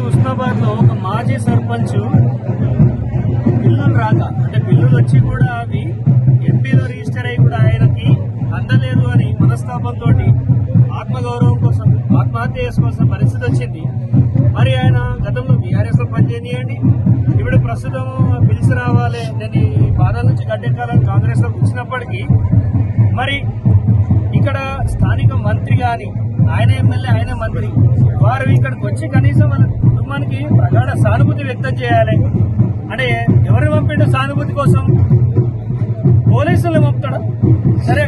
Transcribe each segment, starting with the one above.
హుస్నాబాద్ లో ఒక మాజీ సర్పంచ్ బిల్లులు రాక అంటే బిల్లులు వచ్చి కూడా అవి ఎంపీలో రిజిస్టర్ అయ్యి కూడా ఆయనకి అందలేదు అని మనస్తాపంతో ఆత్మగౌరవం కోసం ఆత్మహత్య చేసుకోవాల్సిన పరిస్థితి వచ్చింది. మరి ఆయన గతంలో బీఆర్ఎస్ లో పనిచేయండి, ఇప్పుడు ప్రస్తుతం బిల్స్ రావాలి నేను ఈ బాధల నుంచి గడ్డెక్కాలని కాంగ్రెస్ లో వచ్చినప్పటికీ మరి ఇక్కడ స్థానిక మంత్రి గాని ఆయన ఎమ్మెల్యే ఆయన మంత్రి వారు ఇక్కడికి వచ్చి కనీసం వాళ్ళ కుటుంబానికి ప్రగాఢ సానుభూతి వ్యక్తం చేయాలి. అంటే ఎవరిని పంపిండు సానుభూతి కోసం? పోలీసులను పంపుతాడు. సరే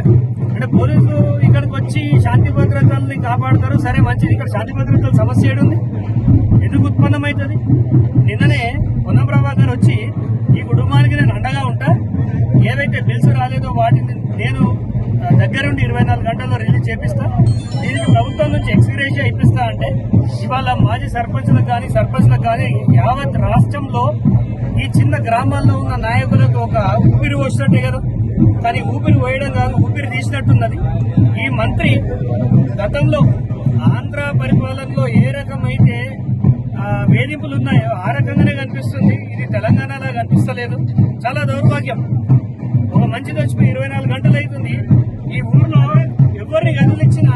అంటే పోలీసులు ఇక్కడికి వచ్చి శాంతి భద్రతల్ని కాపాడతారు, సరే మంచిది. ఇక్కడ శాంతి భద్రతల సమస్య ఏడుంది, ఎందుకు ఉత్పన్నమవుతుంది? నిన్ననే పొన్నం ప్రభాకర్ వచ్చి ఈ కుటుంబానికి నేను అండగా ఉంటా, ఏవైతే బిల్స్ రాలేదో వాటిని నేను దగ్గరుండి 24 గంటల్లో రిలీజ్ చేపిస్తా, దీనికి ప్రభుత్వం నుంచి ఎక్స్గ్రేషియా ఇప్పిస్తా అంటే ఇవాళ మాజీ సర్పంచ్లకు కానీ యావత్ రాష్ట్రంలో ఈ చిన్న గ్రామాల్లో ఉన్న నాయకులకు ఒక ఊపిరి వచ్చినట్టే కదా. కానీ ఊపిరి పోయడం కాదు, ఊపిరి తీసినట్టున్నది. ఈ మంత్రి గతంలో ఆంధ్ర పరిపాలనలో ఏ రకమైతే వేధింపులు ఉన్నాయో ఆ రకంగానే కనిపిస్తుంది. ఇది తెలంగాణలో కనిపిస్తలేదు. చాలా దౌర్భాగ్యం. ఒక మంచి తెచ్చిపోయి 24 గంటలు అవుతుంది. ఈ ఊర్లో ఎవరిని కదిలిచ్చినా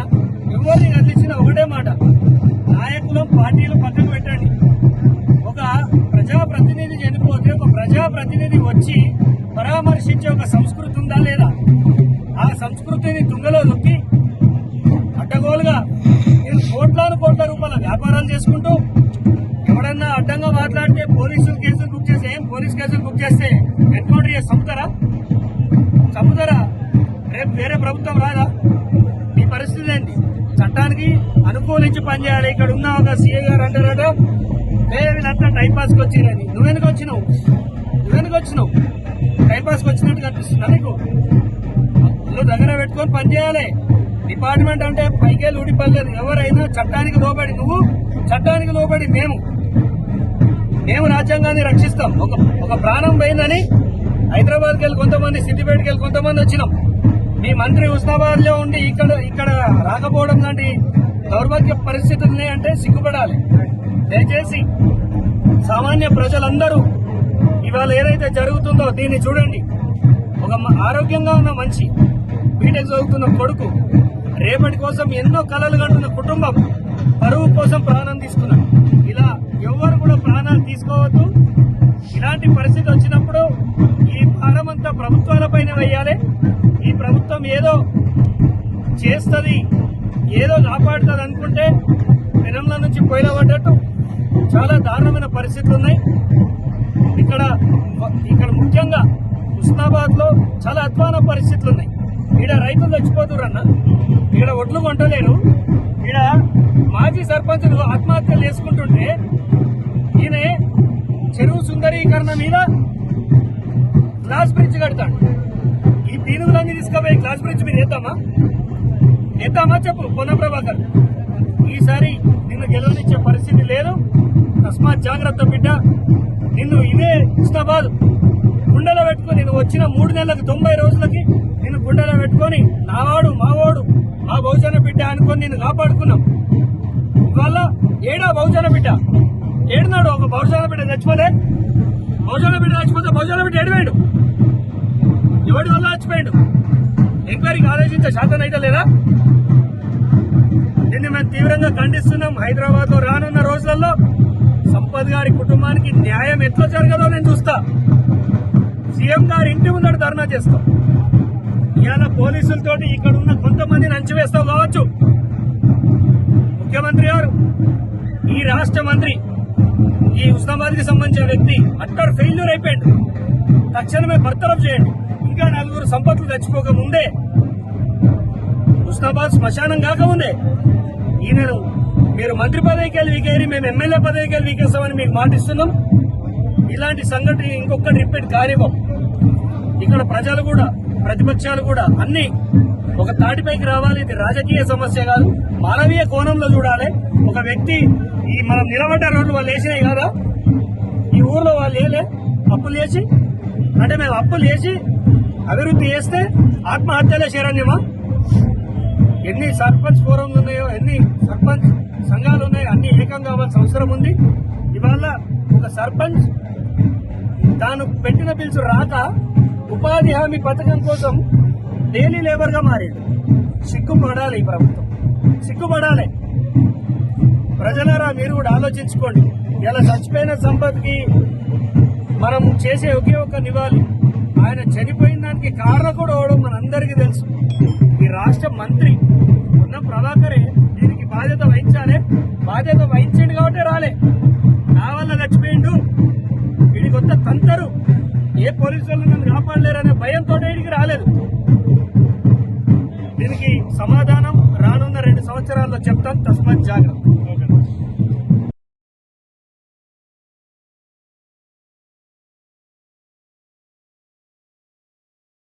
ఒకటే మాట, నాయకులు పార్టీలు పక్కన పెట్టండి. ఒక ప్రజాప్రతినిధి చనిపోతే ఒక ప్రజాప్రతినిధి వచ్చి పరామర్శించే ఒక సంస్కృతి ఉందా లేదా? ఆ సంస్కృతిని తుంగలో నొక్కి అడ్డగోలుగా కోట్ల రూపాయల వ్యాపారాలు చేసుకుంటూ ఎవడన్నా అడ్డంగా మాట్లాడితే పోలీస్ కేసులు బుక్ చేస్తే ఎన్కౌంటర్ చేసి చంపుతారా? రేపు వేరే ప్రభుత్వం రాదా? ఈ పరిస్థితి ఏంటి? చట్టానికి అనుకూలించి పనిచేయాలి. ఇక్కడ ఉన్న ఒక సీఏ గారు అంటారట, వీళ్ళంతా టైంపాస్కి వచ్చిరని. నువ్వెందుకు వచ్చినావు? టైంపాస్కి వచ్చినట్టు కనిపిస్తుందా నీకు? నువ్వు దగ్గర పెట్టుకొని పనిచేయాలి. డిపార్ట్మెంట్ అంటే పైకేళ్ళు ఊడిపడలేదు. ఎవరైనా చట్టానికి లోబడి, నువ్వు చట్టానికి లోబడి, మేము రాజ్యాంగాన్ని రక్షిస్తాం. ఒక ప్రాణం పోయిందని హైదరాబాద్కి వెళ్ళి కొంతమంది, సిద్దిపేటకి వెళ్ళి కొంతమంది వచ్చినాం. మీ మంత్రి హుస్నాబాద్ లో ఉండి ఇక్కడ రాకపోవడం లాంటి దౌర్భాగ్య పరిస్థితులు ఉన్నాయంటే సిగ్గుపడాలి. దయచేసి సామాన్య ప్రజలందరూ ఇవాళ ఏదైతే జరుగుతుందో దీన్ని చూడండి. ఒక ఆరోగ్యంగా ఉన్న మనిషి, బీటెక్ చదువుతున్న కొడుకు, రేపటి కోసం ఎన్నో కలలు కంటున్న కుటుంబం పరువు కోసం ప్రాణం తీసుకున్నారు. ఇలా ఎవరు కూడా ప్రాణాలు తీసుకోవద్దు. ఇలాంటి పరిస్థితి వచ్చినప్పుడు ఈ భారం అంతా ప్రభుత్వాలపైన వేయాలి. ఈ ప్రభుత్వం ఏదో చేస్తుంది, ఏదో కాపాడుతుంది అనుకుంటే పెనంల నుంచి పొయ్యిలో పడ్డట్టు చాలా దారుణమైన పరిస్థితులు ఉన్నాయి. ఇక్కడ ముఖ్యంగా హుస్నాబాద్ లో చాలా అధ్వాన పరిస్థితులు ఉన్నాయి. ఈడ రైతులు చచ్చిపోతురన్న, ఇక్కడ ఒడ్లు కొంటలేరు. ఈడ మాజీ సర్పంచులు ఆత్మహత్యలు చేసుకుంటుంటే ఈయన చెరువు సుందరీకరణ మీద గ్లాస్ బ్రిడ్జ్ కడతాడు. ఈ పీనుగులన్నీ తీసుకుపోయి గ్లాస్ బ్రిడ్జ్ మీద వేద్దామా చెప్పు పొన్నం ప్రభాకర్. ఈసారి నిన్ను గెలవనిచ్చే పరిస్థితి లేదు. తస్మాత్ జాగ్రత్త బిడ్డ. నిన్ను ఇదే హుస్నాబాద్ గుండెలో పెట్టుకుని, నేను వచ్చిన 3 నెలలకు 90 రోజులకి నిన్ను గుండెలో పెట్టుకొని నావాడు మావాడు మా బహుజన బిడ్డ అనుకొని నిన్ను కాపాడుకున్నాం. ఇవాళ ఏడా బహుజన బిడ్డ? ఏడున్నాడు? ఒక బహుజన బిడ్డ చచ్చిపోతే బహుజన బిడ్డ ఏడిపోయాడు? ఎవడి వల్ల చచ్చిపోయాడు? ఎంక్వైరీకి ఆలోచించే శాతం అయితే లేదా? దీన్ని మేము తీవ్రంగా ఖండిస్తున్నాం. హైదరాబాద్ లో రానున్న రోజులలో సంపత్ గారి కుటుంబానికి న్యాయం ఎట్లా జరగదో నేను చూస్తా. సీఎం గారి ఇంటి ముందర ధర్నా చేస్తాం. ఇవాళ పోలీసులతోటి ఇక్కడ ఉన్న కొంతమందిని అంచివేస్తావు కావచ్చు. ముఖ్యమంత్రి గారు, ఈ రాష్ట్ర మంత్రి, ఈ హుస్నాబాద్ కి సంబంధించిన వ్యక్తి అట్టర్ ఫెయిల్యూర్ అయిపోయాడు. తక్షణమే బర్తరఫ్ చేయండి. ఇంకా 4 సంపత్తులు తెచ్చుకోక ముందే, హుస్నాబాద్ శ్మశానం కాకముందే ఈయనను మీరు మంత్రి పదవికి వెళ్ళి వీకేరి, మేము ఎమ్మెల్యే పదవికి వెళ్ళి వీకేస్తామని మీకు మాటిస్తున్నాం. ఇలాంటి సంఘటన ఇంకొకటి రిపీట్ కానివ్వం. ఇక్కడ ప్రజలు కూడా, ప్రతిపక్షాలు కూడా అన్ని ఒక తాటిపైకి రావాలి. ఇది రాజకీయ సమస్య కాదు, మానవీయ కోణంలో చూడాలి. ఒక వ్యక్తి, ఈ మనం నిలబడ్డ రోడ్లు వాళ్ళు వేసినాయి కదా, ఈ ఊర్లో వాళ్ళు వేయలే అప్పులు చేసి, అంటే మేము అప్పులు చేసి అభివృద్ధి చేస్తే ఆత్మహత్యలే శరణ్యమా? ఎన్ని సర్పంచ్ ఫోరంలు ఉన్నాయో, ఎన్ని సర్పంచ్ సంఘాలు ఉన్నాయో అన్ని ఏకం కావాల్సిన అవసరం ఉంది. సర్పంచ్ తాను పెట్టిన బిల్స్ రాక ఉపాధి హామీ పథకం కోసం డైలీ లేబర్ గా మారాడు. సిగ్గుపడాలి ఈ ప్రభుత్వం, సిగ్గుపడాలి. ప్రజలారా మీరు కూడా ఆలోచించుకోండి. ఇలా చచ్చిపోయిన సంపత్కి మనం చేసే ఒకే ఒక్క నివాళి, ఆయన చనిపోయిన దానికి కారణకుడు అవడం మనందరికీ తెలుసు. ఈ రాష్ట్ర మంత్రి ఉన్న ప్రభాకరే దీనికి బాధ్యత వహించాలి. బాధ్యత వహించండి కాబట్టి రాలే, నా వల్ల చచ్చిపోయిండు, వీడి కొత్త తంతరు, ఏ పోలీసు వాళ్ళు నన్ను కాపాడలేరనే భయంతో వీడికి రాలేదు. దీనికి సమాధానం రానున్న 2 సంవత్సరాల్లో చెప్తాను. తస్మాత్ జాగ్రత్త.